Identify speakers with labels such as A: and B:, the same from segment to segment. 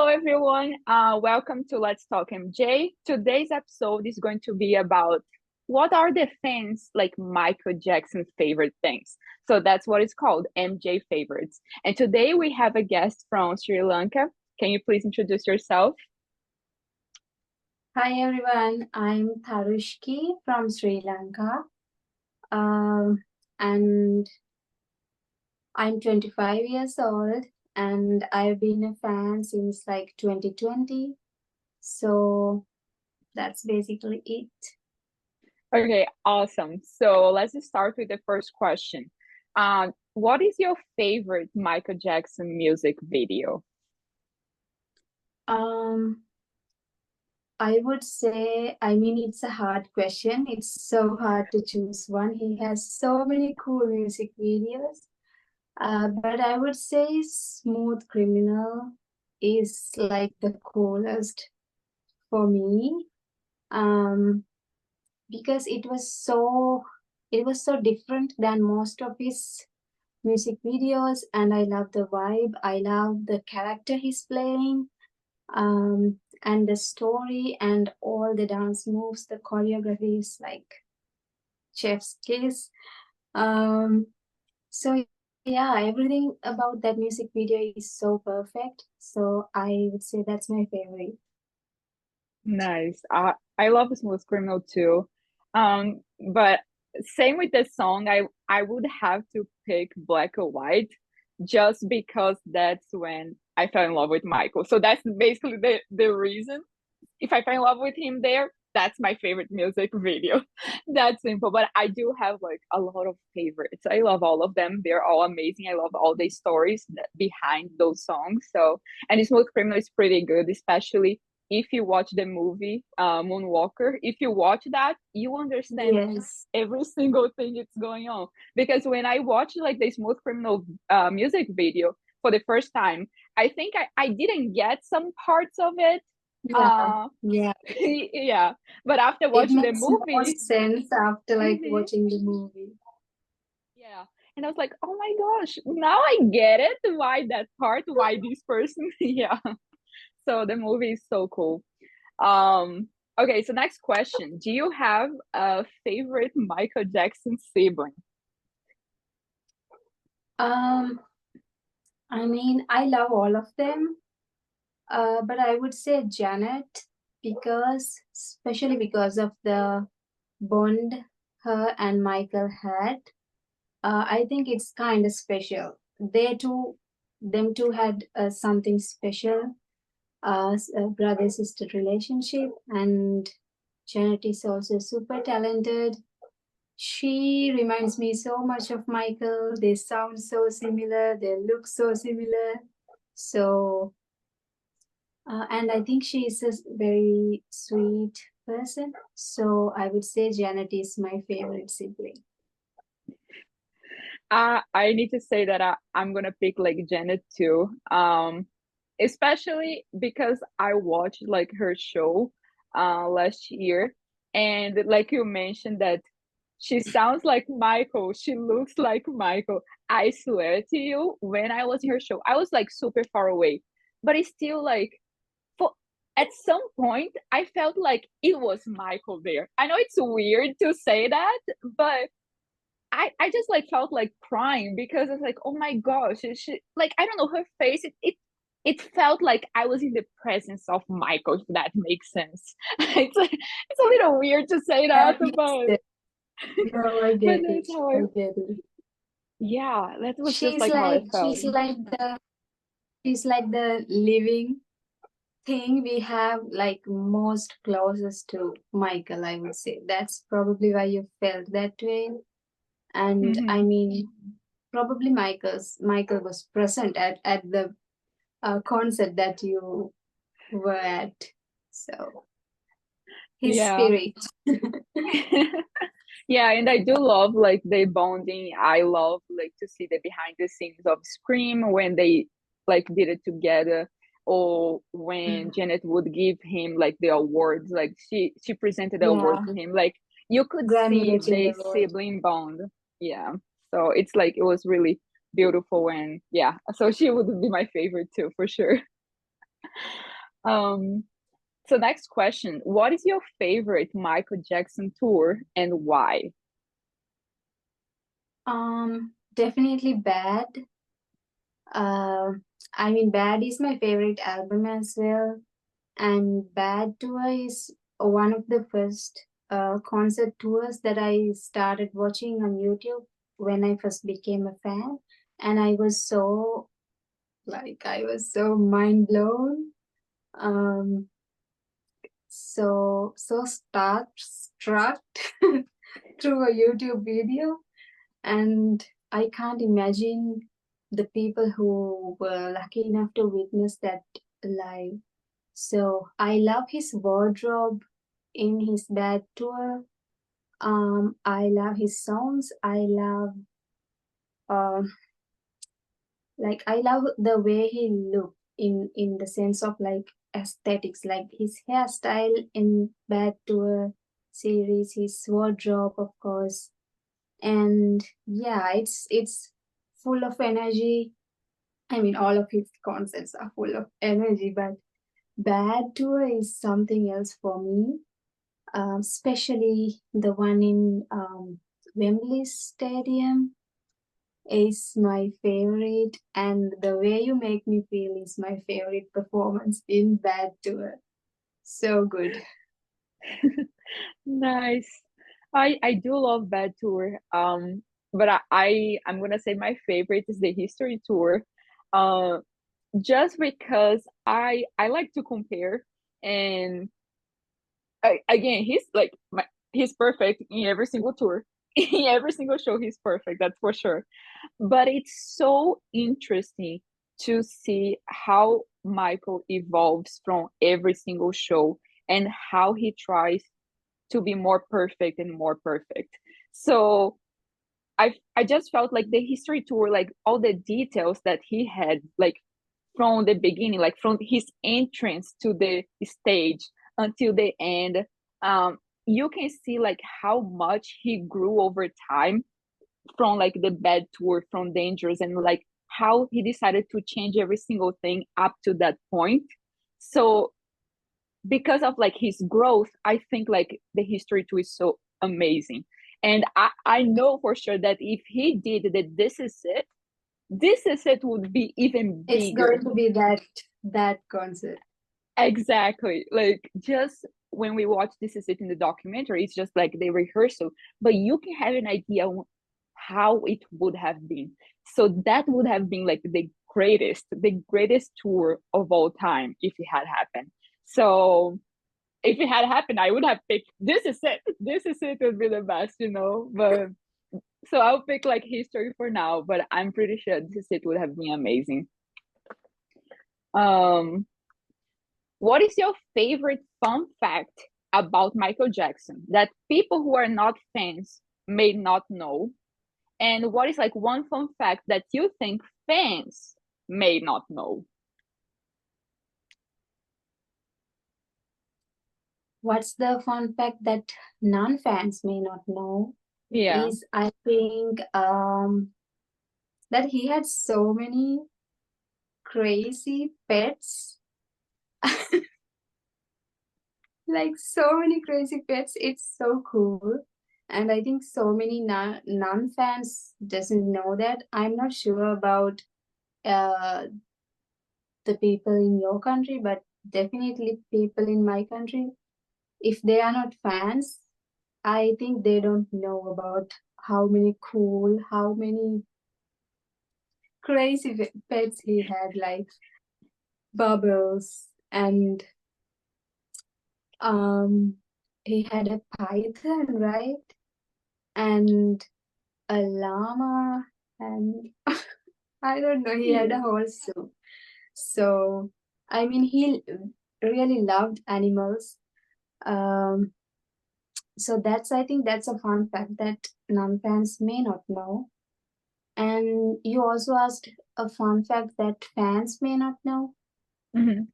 A: everyone. Welcome to Let's Talk MJ. Today's episode is going to be about what are the things like Michael Jackson's favorite things. So that's what it's called, MJ favorites. And today we have a guest from Sri Lanka. Can you please introduce yourself?
B: Hi everyone, I'm Tarushki from Sri Lanka, and I'm 25 years old, and I've been a fan since like 2020. So that's basically it.
A: Okay, awesome. So let's start with the first question. What is your favorite Michael Jackson music video?
B: Um, I would say, I mean, it's a hard question. It's so hard to choose one. He has so many cool music videos. But I would say Smooth Criminal is like the coolest for me. Um, because it was so different than most of his music videos, and I love the vibe. I love the character he's playing, and the story and all the dance moves. The choreography is like chef's kiss. Um, So yeah, everything about that music video is so perfect. So I would say that's my favorite.
A: Nice. I love Smooth Criminal too. But same with the song, I would have to pick Black or White just because that's when I fell in love with Michael. So that's basically the reason. If I fell in love with him there, that's my favorite music video. That's simple. But I do have like a lot of favorites. I love all of them. They're all amazing. I love all the stories behind those songs. So, and Smooth Criminal is pretty good, especially if you watch the movie Moonwalker. If you watch that, you understand
B: Yes.
A: every single thing that's going on. Because when I watched like the Smooth Criminal music video for the first time, I think I didn't get some parts of it.
B: Yeah.
A: uh
B: Yeah.
A: yeah, but after
B: It
A: watching the
B: makes more
A: movie,
B: sense after like
A: mhm,
B: watching the movie.
A: yeah, and I was like, oh my gosh, now I get it, why that part, why this person. Yeah, so the movie is so cool. Okay, so next question, do you have a favorite Michael Jackson sibling?
B: Um, I mean, I love all of them, but I would say Janet because, especially because of the bond her and Michael had. I think it's kind of special. Them two had something special, a brother sister relationship, and Janet is also super talented. She reminds me so much of Michael. They sound so similar, they look so similar. So, and I think she is a very sweet person. So, I would say Janet is my favorite sibling.
A: I need to say that I'm gonna pick like Janet too. Especially because I watched like her show last year, and like you mentioned that she sounds like Michael, she looks like Michael. I swear to you, when I was in her show, I was like super far away, but it's still like for at some point I felt like it was Michael there. I know it's weird to say that, but I just like felt like crying because it's like, oh my gosh, she, like I don't know, her face, it felt like I was in the presence of Michael, if that makes sense. It's a little weird to say that,
B: That makes
A: but
B: sense. No, I
A: but
B: get it.
A: that's how I,
B: I get it.
A: yeah, that was just
B: She's
A: like how I
B: like
A: felt.
B: she's like the she's like the living thing we have like most closest to Michael, I would say. That's probably why you felt that way. And I
A: Hmm.
B: mean, probably Michael was present at the concert that you were at. So his
A: Yeah.
B: spirit.
A: Yeah, and I do love like the bonding. I love like to see the behind the scenes of Scream when they like did it together, or when Janet would give him like the awards, like she presented the award
B: Yeah,
A: to him. Like you could
B: Grammy
A: see
B: Legend
A: the
B: Award.
A: sibling bond. Yeah. So it's like it was really beautiful, and yeah, so she would be my favorite too for sure. Um, so next question, what is your favorite Michael Jackson tour and why?
B: Definitely Bad. Uh, I mean, Bad is my favorite album as well, and Bad Tour is one of the first concert tours that I started watching on YouTube when I first became a fan, and I was so mind blown. Um, so struck through a YouTube video, and I can't imagine the people who were lucky enough to witness that live. So I love his wardrobe in his Bad Tour. I love his songs. Um, I love the way he looked in the sense of like aesthetics, like his hairstyle in Bad Tour series, his wardrobe, of course, and yeah, it's full of energy. I mean, all of his concerts are full of energy, but Bad Tour is something else for me, especially the one in Wembley Stadium is my favorite, and the way you make me feel is my favorite performance in Bad Tour. So good.
A: Nice. I do love Bad Tour. But I'm gonna say my favorite is the History Tour. Uh, just because I like to compare, and again, he's perfect in every single tour. In every single show he's perfect, that's for sure. But it's so interesting to see how Michael evolves from every single show and how he tries to be more perfect and more perfect. So I just felt like the history tour, like all the details that he had, like from the beginning, like from his entrance to the stage until the end, you can see like how much he grew over time from like the Bad Tour, from Dangerous, and like how he decided to change every single thing up to that point. So because of like his growth, I think like the history tour is so amazing. And I know for sure that if he did the this is it would be even
B: It's
A: bigger.
B: going to be that concert.
A: Exactly. Like just when we watch This Is It in the documentary, it's just like the rehearsal, but you can have an idea how it would have been. So that would have been like the greatest tour of all time if it had happened. So if it had happened, I would have picked This Is It. This Is It would be the best, you know. But so I'll pick like history for now, but I'm pretty sure This Is It would have been amazing. Um, what is your favorite fun fact about Michael Jackson that people who are not fans may not know? And what is like one fun fact that you think fans may not know?
B: What's the fun fact that non-fans may not know
A: Yeah.
B: is I think that he had so many crazy pets. Like so many crazy pets. It's so cool. And I think so many non-fans doesn't know that. I'm not sure about uh, the people in your country, but definitely people in my country. If they are not fans, I think they don't know about how many crazy pets he had, like bubbles, and um, he had a python, right? And a llama, and I don't know, he had a
A: Yeah.
B: whole zoo. So, I mean, he really loved animals. Um, so I think that's a fun fact that non-fans may not know. And you also asked a fun fact that fans may not know.
A: Mhm.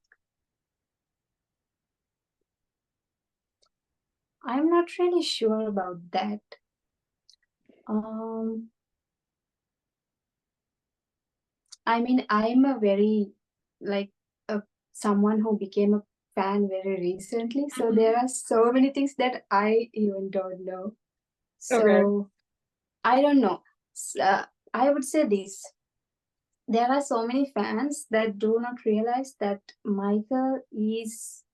B: I'm not really sure about that. Um, I mean, I'm a very like a someone who became a fan very recently. So
A: Mhm.
B: there are so many things that I even don't know.
A: Okay.
B: So I don't know. I would say this. There are so many fans that do not realize that Michael is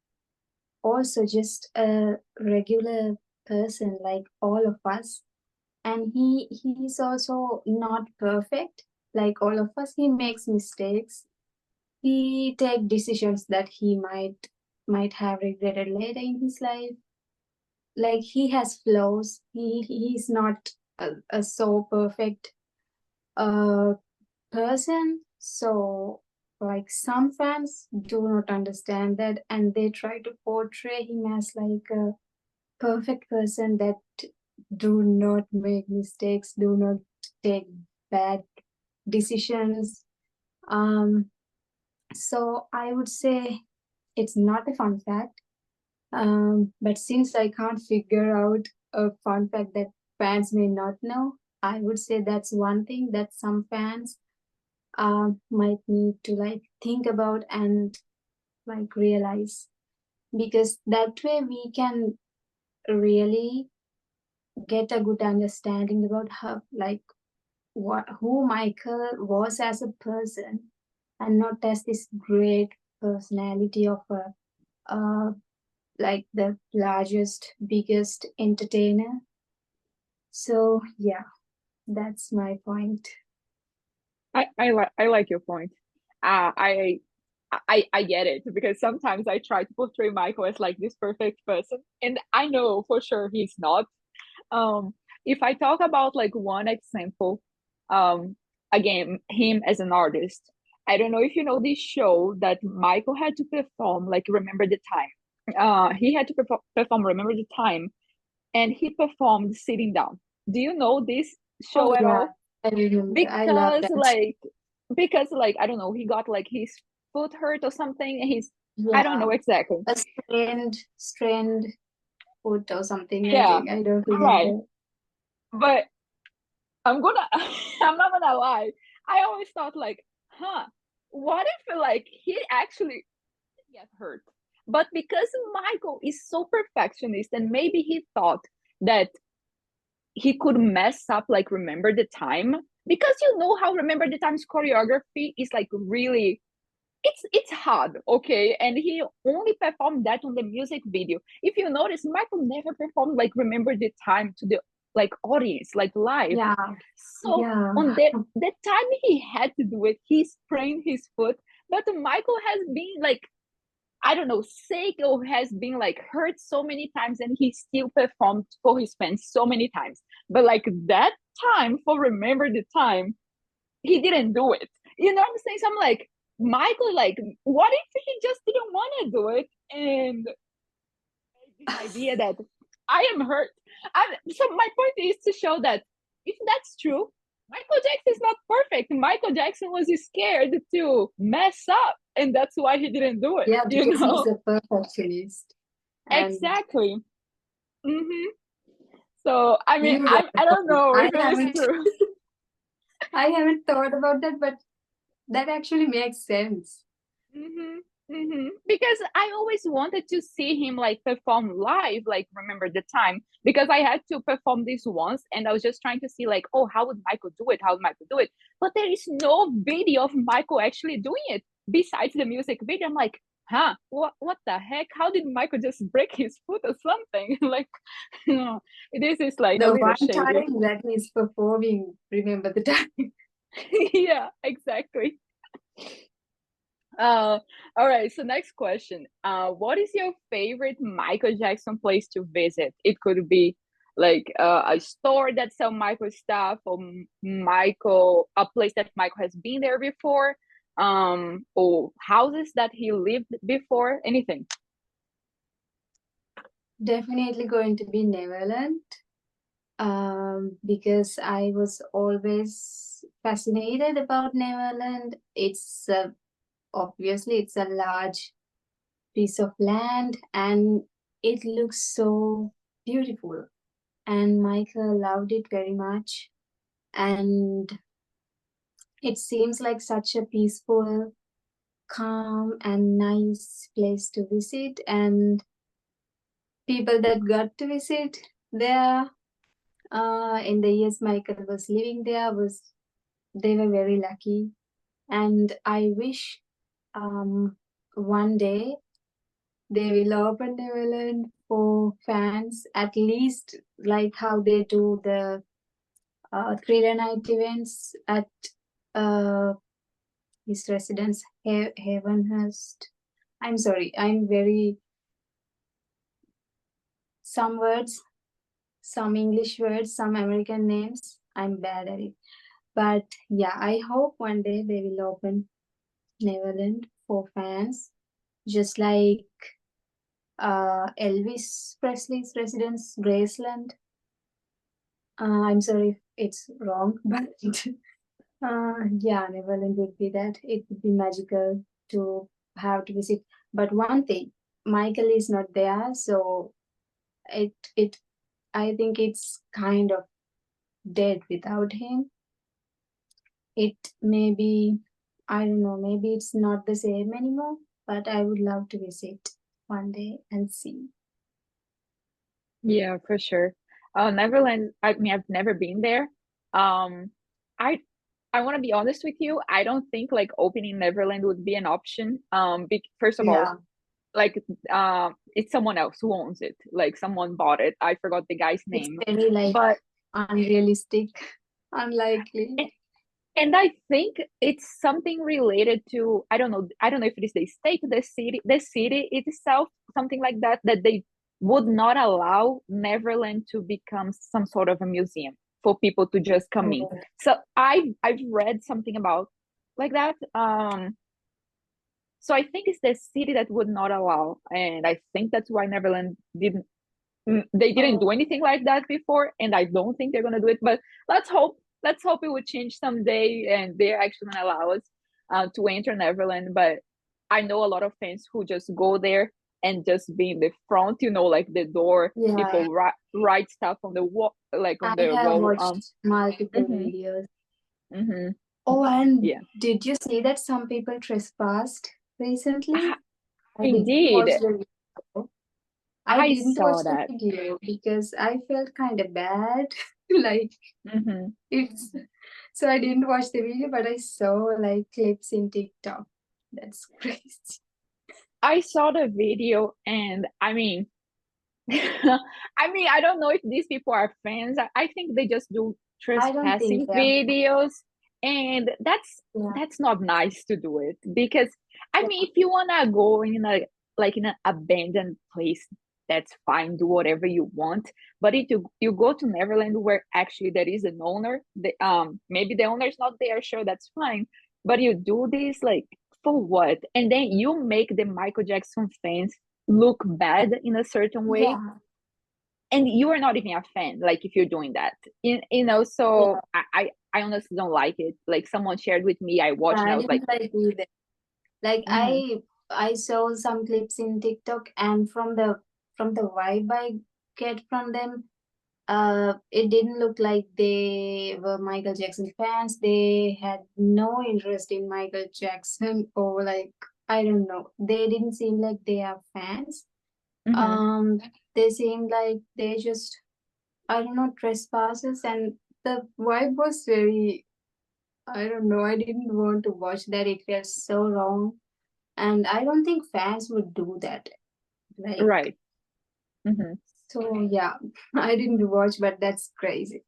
B: also just a regular person like all of us, and he's also not perfect like all of us. He makes mistakes. He take decisions that he might have regretted later in his life. Like he has flaws. He's not a so perfect uh person. So like some fans do not understand that, and they try to portray him as like a perfect person that do not make mistakes, do not take bad decisions. Um, so I would say it's not a fun fact. But since I can't figure out a fun fact that fans may not know, I would say that's one thing that some fans might need to like think about and like realize, because that way we can really get a good understanding about how like what who Michael was as a person, and not as this great personality of a like the largest, biggest entertainer. So yeah, that's my point.
A: I like your point. Uh, I I get it because sometimes I try to portray Michael as like this perfect person, and I know for sure he's not. Um, if I talk about like one example, um, again, him as an artist, I don't know if you know this show that Michael had to perform, like Remember the Time. He had to perform Remember the Time, and he performed sitting down. Do you know this
B: Oh
A: show at
B: yeah,
A: all?
B: I remember. I love
A: Because
B: that.
A: like I don't know, he got like his foot hurt or something, and he's I don't
B: Yeah,
A: know exactly.
B: a strained foot or something. I
A: Yeah,
B: think I don't
A: right.
B: remember.
A: But I'm gonna I'm not gonna lie. I always thought like, huh, what if like he actually get hurt? But because Michael is so perfectionist and maybe he thought that he could mess up like Remember the Time, because you know how Remember the Time's choreography is like really it's hard, okay, and he only performed that on the music video. If you notice, Michael never performed like Remember the Time to the like audience like live.
B: Yeah,
A: So
B: yeah,
A: on the time he had to do it, he sprained his foot. But Michael has been like, I don't know, sick or has been like hurt so many times, and he still performed for his fans so many times. But like that time for Remember the Time, he didn't do it. You know what I'm saying? So I'm like, Michael, like, what if he just didn't want to do it? And this idea that I am hurt. So my point is to show that if that's true, Michael Jackson is not perfect. Michael Jackson was scared to mess up, and that's why he didn't do it.
B: yeah,
A: You
B: because he's
A: know
B: a perfectionist. And
A: exactly. Hmm. So I mean,
B: you get the
A: I don't
B: point.
A: know if it is true.
B: I haven't thought about that, but that actually makes sense.
A: Mm-hmm. Mm-hmm. Because I always wanted to see him like perform live, like Remember the Time, because I had to perform this once, and I was just trying to see like, oh, how would Michael do it? How would Michael do it? But there is no video of Michael actually doing it besides the music video. I'm like, huh, what the heck? How did Michael just break his foot or something? Like, no, this is like a
B: The
A: little
B: one
A: shady.
B: time that he's performing, remember the time.
A: Yeah, exactly. Uh, all right. So next question. What is your favorite Michael Jackson place to visit? It could be like a store that sell Michael stuff, or Michael, a place that Michael has been there before, or houses that he lived before. Anything.
B: Definitely going to be Neverland. Because I was always fascinated about Neverland. Obviously it's a large piece of land, and it looks so beautiful. And Michael loved it very much. And it seems like such a peaceful calm and nice place to visit, and people that got to visit there in the years Michael was living there was they were very lucky. And I wish one day they will open Neverland for fans, at least like how they do the 3-day night events at uh, his residence, Havenhurst. I'm sorry, I'm very some words, some English words, some American names. I'm bad at it. But yeah, I hope one day they will open Neverland for fans, just like Elvis Presley's residence, Graceland. I'm sorry if it's wrong, but yeah, Neverland would be that. It would be magical to have to visit. But one thing, Michael is not there, so it I think it's kind of dead without him. It may be, I don't know, maybe it's not the same anymore, but I would love to visit one day and see.
A: Yeah, for sure. Neverland, I mean, I've never been there. Um, I I want to be honest with you. I don't think like opening Neverland would be an option. First of all,
B: Yeah,
A: like it's someone else who owns it. Like someone bought it. I forgot the guy's
B: it's
A: name.
B: very like
A: But
B: unrealistic, unlikely.
A: and, and I think it's something related to I don't know if it is the state, the city itself, something like that, that they would not allow Neverland to become some sort of a museum for people to just come in.
B: Oh,
A: So I've read something about like that. So I think it's the city that would not allow, and I think that's why Neverland didn't. They didn't do
B: oh,
A: anything like that before, and I don't think they're gonna do it. But let's hope. Let's hope it would change someday, and they're actually gonna allow us to enter Neverland. But I know a lot of fans who just go there and just be in the front, like the door.
B: yeah,
A: People write stuff on the wall, like on
B: I
A: the
B: have
A: wall.
B: watched multiple
A: Mhm,
B: videos.
A: mhm,
B: Oh, and
A: yeah,
B: did you see that some people trespassed recently? I didn't
A: indeed,
B: watch the video. I
A: I
B: didn't watch
A: saw
B: the
A: that.
B: video because I felt kind of bad. Like
A: Mhm.
B: it's so I didn't watch the video, but I saw like clips in TikTok. That's crazy.
A: I saw the video, and I mean, I don't know if these people are fans. I think they just do
B: I don't think
A: trespassing
B: yeah.
A: videos, and
B: Yeah.
A: that's not nice to do it because I
B: Yeah.
A: mean, if you wanna go in an abandoned place, that's fine. Do whatever you want. But if you go to Neverland where actually there is an owner, maybe the owner is not there. Sure, that's fine. But you do this like for what? And then you make the Michael Jackson fans look bad in a certain way,
B: Yeah.
A: and you are not even a fan like if you're doing that,
B: Yeah.
A: so I honestly don't like it. Like someone shared with me, I watched and
B: I
A: I was like,
B: didn't like either. Like
A: mm-hmm,
B: I saw some clips in TikTok, and from the vibe I get from them, it didn't look like they were Michael Jackson fans. They had no interest in Michael Jackson, or like I don't know. They didn't seem like they are fans.
A: mm-hmm.
B: They seemed like they just I don't know trespassers, and the vibe was very I don't know. I didn't want to watch that. It felt so wrong, and I don't think fans would do that. Like
A: Right. Mm-hmm.
B: so, yeah. I didn't watch, but that's crazy.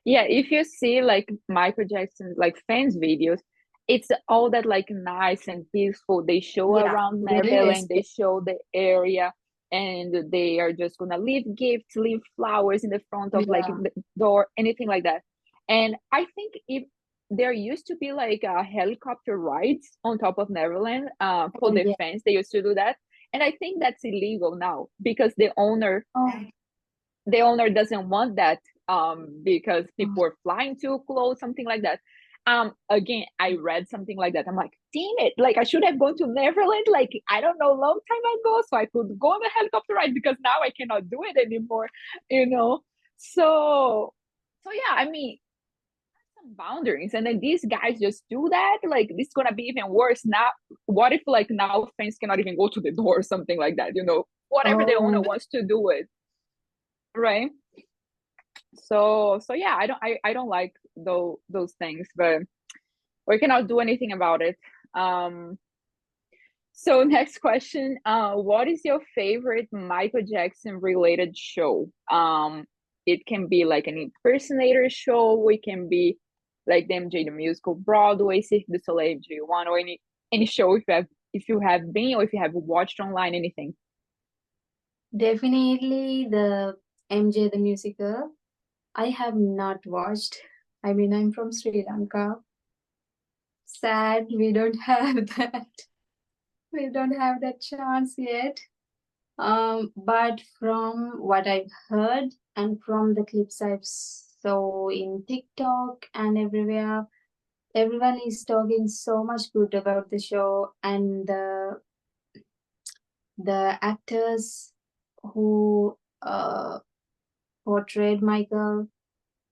A: Yeah, if you see like Michael Jackson like fans videos, it's all that like nice and peaceful. They show
B: Yeah,
A: around
B: very
A: Neverland, they
B: respect.
A: show the area, and they are just gonna leave gifts, leave flowers in the front of like
B: Yeah.
A: the door, anything like that. And I think if there used to be like helicopter rides on top of Neverland for
B: Oh
A: the
B: yeah.
A: fans, they used to do that. And I think that's illegal now because
B: Oh,
A: the owner doesn't want that, because
B: oh,
A: people are flying too close, something like that. Again, I read something like that. I'm like, damn it, like I should have gone to Neverland, like I don't know, long time ago, so I could go on a helicopter ride, because now I cannot do it anymore, you know. So yeah, I mean, boundaries. And then these guys just do that. Like, this is gonna be even worse. Now, what if like now fans cannot even go to the door or something like that? Whatever the owner
B: Oh,
A: wants to do it, right? So yeah, I don't like those things, but we cannot do anything about it. Um, so next question, what is your favorite Michael Jackson related show? It can be like an impersonator show, it can be like the MJ the Musical, Broadway, Cirque du Soleil, do you want, or any show if you have been or if you have watched online, anything.
B: definitely the MJ the musical. I have not watched. I mean, I'm from Sri Lanka. Sad we don't have that. We don't have that chance yet. But from what I've heard and from the clips I've saw in TikTok and everywhere, everyone is talking so much good about the show, and the actors who portrayed Michael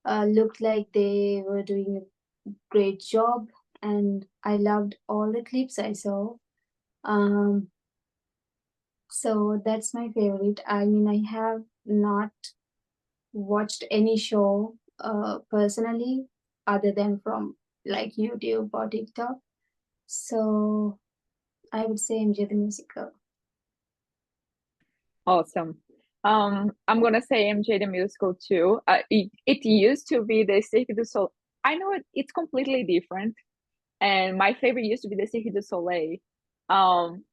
B: looked like they were doing a great job, and I loved all the clips I saw. Um, so that's my favorite. I mean, I have not watched any show personally other than from like YouTube or TikTok. So I would say MJ the musical.
A: Awesome. I'm gonna say MJ the Musical too. It used to be the Cirque du Soleil. I know it's completely different, and my favorite used to be the Cirque du Soleil. Um,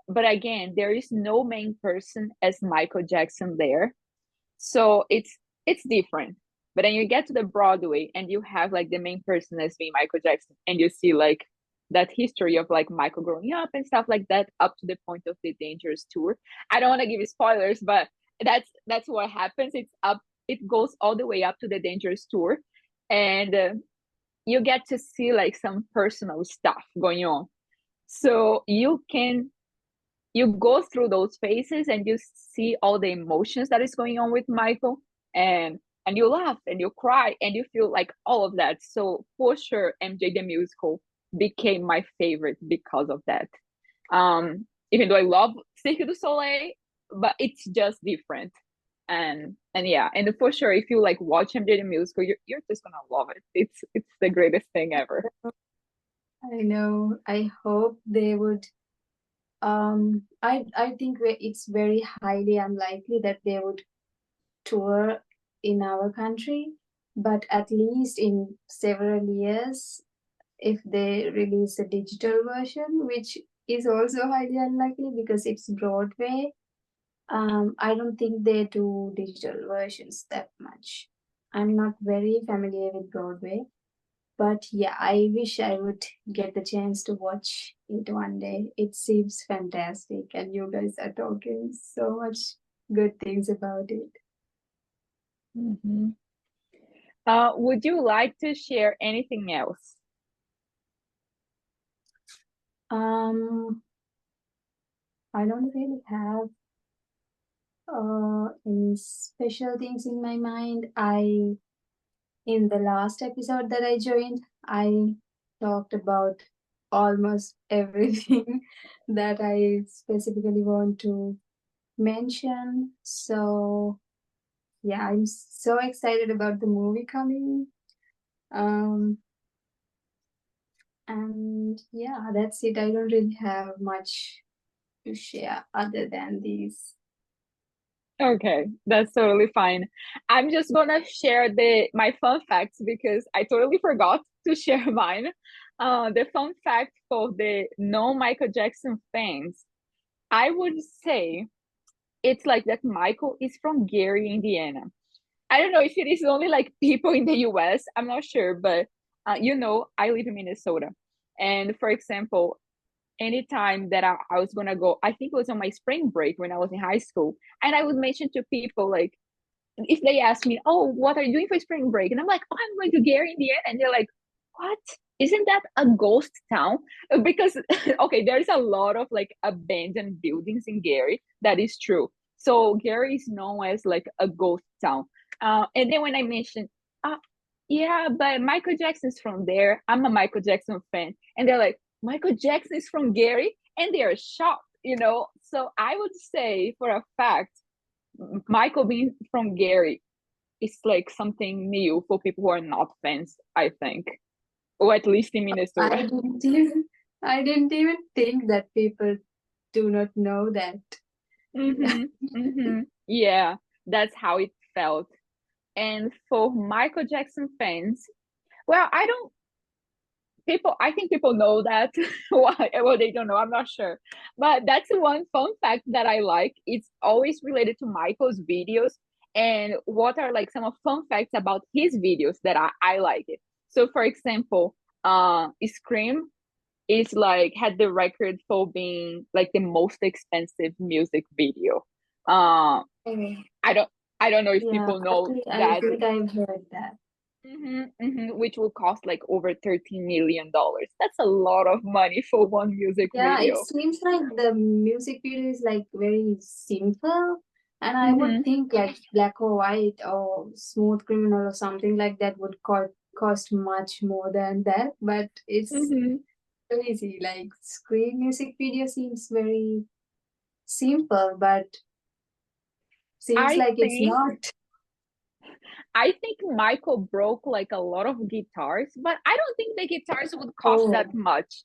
A: but again, there is no main person as Michael Jackson there, so it's different. But then you get to the Broadway and you have like the main person as being Michael Jackson, and you see like that history of like Michael growing up and stuff like that up to the point of the Dangerous tour. I don't want to give you spoilers, but that's what happens. It goes all the way up to the Dangerous tour, and you get to see like some personal stuff going on. So you go through those phases and you see all the emotions that is going on with Michael, and you laugh and you cry and you feel like all of that. So for sure, MJ the Musical became my favorite because of that. Even though I love Cirque du Soleil, but it's just different. And yeah, and for sure, if you like watch MJ the Musical, you're just gonna love it. It's the greatest thing ever.
B: I know. I hope they would. I think it's very highly unlikely that they would tour in our country, but at least in several years, if they release a digital version, which is also highly unlikely because it's Broadway. I don't think they do digital versions that much. I'm not very familiar with Broadway, but yeah, I wish I would get the chance to watch it one day. It seems fantastic, and you guys are talking so much good things about it.
A: Mhm. Would you like to share anything else?
B: Um, I don't really have any special things in my mind. In the last episode that I joined, I talked about almost everything that I specifically want to mention. So yeah, I'm so excited about the movie coming. Um, and yeah, that's it. I don't really have much to share other than these.
A: Okay, that's totally fine. I'm just gonna share the my fun facts because I totally forgot to share mine. The fun fact for the non-Michael Jackson fans, I would say it's like that Michael is from Gary, Indiana. I don't know if it is only like people in the US, I'm not sure, but I live in Minnesota. And for example, anytime that I was gonna go, I think it was on my spring break when I was in high school, and I would mention to people like if they ask me, "Oh, what are you doing for spring break?" and I'm like, "Oh, I'm going to Gary, Indiana," and they're like, "What? Isn't that a ghost town?" Because okay, there's a lot of like abandoned buildings in Gary. That is true. So Gary is known as like a ghost town. And then when I mentioned, uh, yeah, but Michael Jackson's from there. I'm a Michael Jackson fan. And they're like, Michael Jackson is from Gary, and they are shocked, you know? So I would say for a fact, Michael being from Gary is like something new for people who are not fans, I think. Or at least in
B: I
A: Minnesota.
B: didn't even I didn't even think that people do not know that.
A: Mm-hmm. Mm-hmm. Yeah, that's how it felt. And for Michael Jackson fans, well, I don't people I think people know that. Why, well, they don't know, I'm not sure, but that's one fun fact that I like. It's always related to Michael's videos, and what are like some of fun facts about his videos that I like it. So for example, Scream is like had the record for being like the most expensive music video.
B: Okay.
A: I don't I don't know if
B: Yeah,
A: people know
B: I
A: that.
B: think I've heard that.
A: Which will cost like over $13 million. That's a lot of money for one music
B: Yeah, it
A: video.
B: seems like the music video is like very simple, and I would
A: Mm-hmm,
B: think like Black or White or Smooth Criminal or something like that would cost much more than that. But it's
A: mm-hmm.
B: crazy. Like Scream music video seems very simple, but seems
A: I
B: like it's
A: think
B: not.
A: I think Michael broke like a lot of guitars, but I don't think the guitars would cost that
B: Oh,
A: much.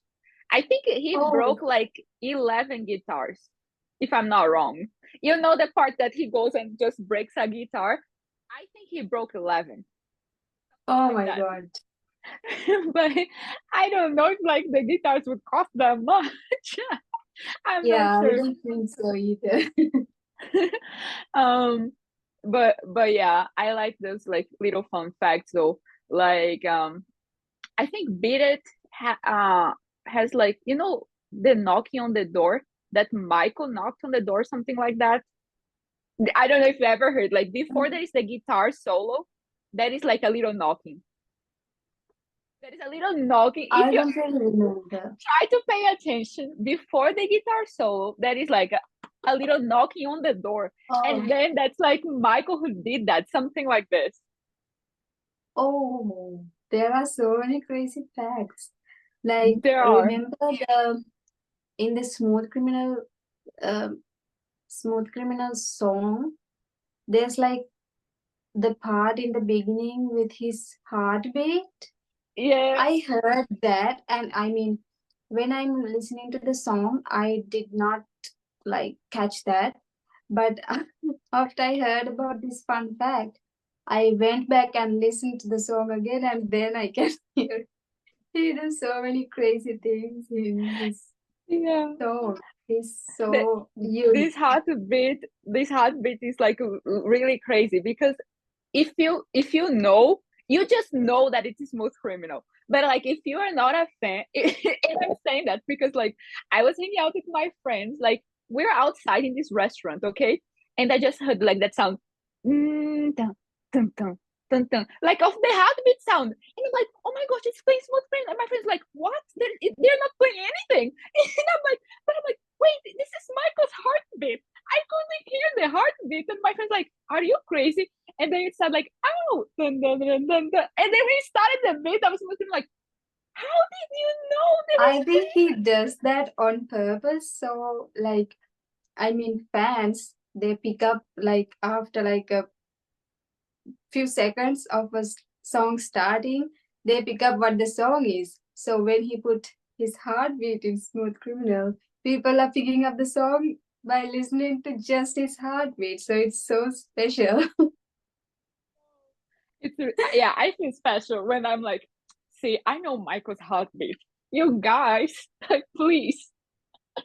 A: I think he
B: oh,
A: broke like 11 guitars, if I'm not wrong. You know the part that he goes and just breaks a guitar? I think he broke 11,
B: oh
A: like
B: my
A: that.
B: God.
A: But I don't know if like the guitars would cost that much. I'm not
B: Yeah, I
A: sure.
B: don't think so either.
A: um but yeah, I like those like little fun facts though. Like I think Beat It has like, you know, the knocking on the door, that Michael knocked on the door, something like that. I don't know if you ever heard, like before there is the guitar solo, there is like a little knocking. There is a little knocking. If
B: I
A: you
B: don't really remember.
A: try to pay attention before the guitar solo, there is like a little knocking on the door.
B: Oh,
A: And then that's like Michael who did that, something like this.
B: oh, there are so many crazy facts. Like,
A: There are.
B: remember the in the um, Smooth Criminal song, there's like the part in the beginning with his heartbeat.
A: Yeah.
B: I heard that, and I mean, when I'm listening to the song, I did not like catch that. But after I heard about this fun fact, I went back and listened to the song again, and then I can hear he does so many crazy things in his
A: Yeah.
B: song. He's
A: The,
B: so unique.
A: this heartbeat is like really crazy, because if you know, you just know that it's a smooth criminal. But like if you are not a fan, and I'm saying that because like I was hanging out with my friends, like we're outside in this restaurant, okay, and I just heard like that sound, dun, dun, dun, dun, dun, like of the heartbeat sound, and I'm like, oh my gosh, it's playing smooth criminal, and my friends like, what, they're not playing anything. And I'm like, wait, this is Michael's heartbeat. I couldn't hear the heartbeat, and my friends like, are you crazy? And then it started like, oh, dun, dun, dun, dun, dun. And then we started the beat. I was looking like, how did you know they
B: I
A: was
B: think he does that on purpose. So, like, I mean, fans, they pick up like after like a few seconds of a song starting, they pick up what the song is. So when he put his heartbeat in Smooth Criminal, people are picking up the song by listening to just his heartbeat. So it's so special.
A: yeah, I feel special when I'm like, see, I know Michael's heartbeat. You guys, like, please.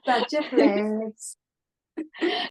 B: Such a flex.